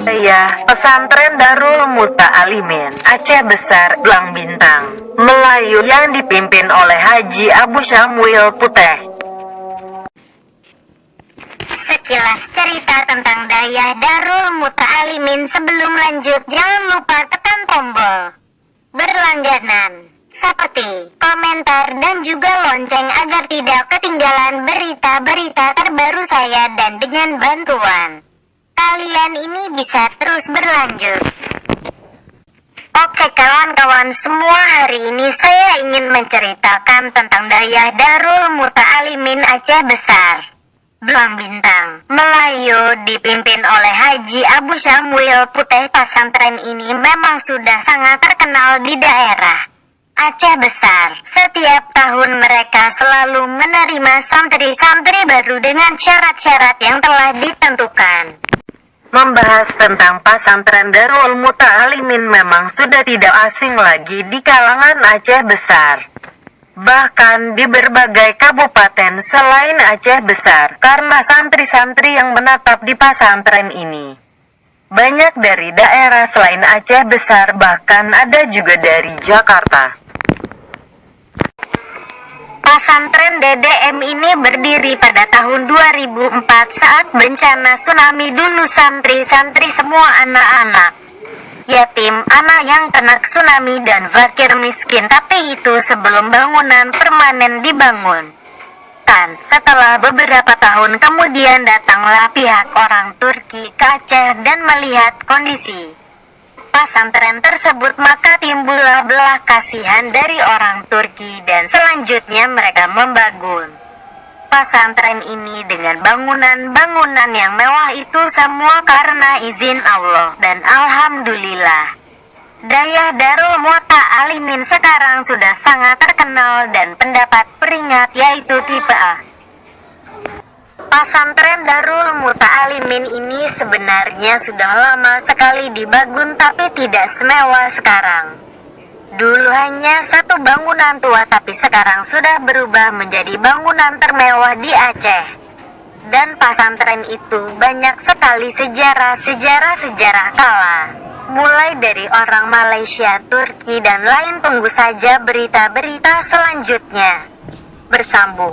Ya, Pesantren Darul Muta'alimin Aceh Besar, Blang Bintang, Melayu yang dipimpin oleh Haji Abu Syamwil Puteh. Sekilas cerita tentang Dayah Darul Muta'alimin. Sebelum lanjut, jangan lupa tekan tombol berlangganan, seperti komentar dan juga lonceng agar tidak ketinggalan berita-berita terbaru saya, dan dengan bantuan kalian ini bisa terus berlanjut. Oke kawan-kawan semua, hari ini saya ingin menceritakan tentang Dayah Darul Muta'alimin Aceh Besar, Blang Bintang, Melayu dipimpin oleh Haji Abu Syamwil Puteh. Pesantren ini memang sudah sangat terkenal di daerah Aceh Besar. Setiap tahun mereka selalu menerima santri-santri baru dengan syarat-syarat yang telah ditentukan. Membahas tentang Pesantren Darul Muta'alimin memang sudah tidak asing lagi di kalangan Aceh Besar. Bahkan di berbagai kabupaten selain Aceh Besar, karena santri-santri yang menetap di pesantren ini banyak dari daerah selain Aceh Besar, bahkan ada juga dari Jakarta. Pesantren DDM ini berdiri pada tahun 2004 saat bencana tsunami. Dulu santri-santri semua anak-anak yatim, anak yang kena tsunami dan fakir miskin. Tapi itu sebelum bangunan permanen dibangun. Setelah beberapa tahun kemudian datanglah pihak orang Turki ke Aceh dan melihat kondisi pesantren tersebut, maka timbullah belah kasihan dari orang Turki dan selanjutnya mereka membangun pesantren ini dengan bangunan-bangunan yang mewah. Itu semua karena izin Allah, dan alhamdulillah Dayah Darul Muta'alimin sekarang sudah sangat terkenal dan pendapat peringkat yaitu tipe A. Pesantren Darul Muta'alimin ini sebenarnya sudah lama sekali dibangun, tapi tidak semewah sekarang. Dulu hanya satu bangunan tua, tapi sekarang sudah berubah menjadi bangunan termewah di Aceh. Dan pesantren itu banyak sekali sejarah kala. Mulai dari orang Malaysia, Turki, dan lain. Tunggu saja berita-berita selanjutnya. Bersambung.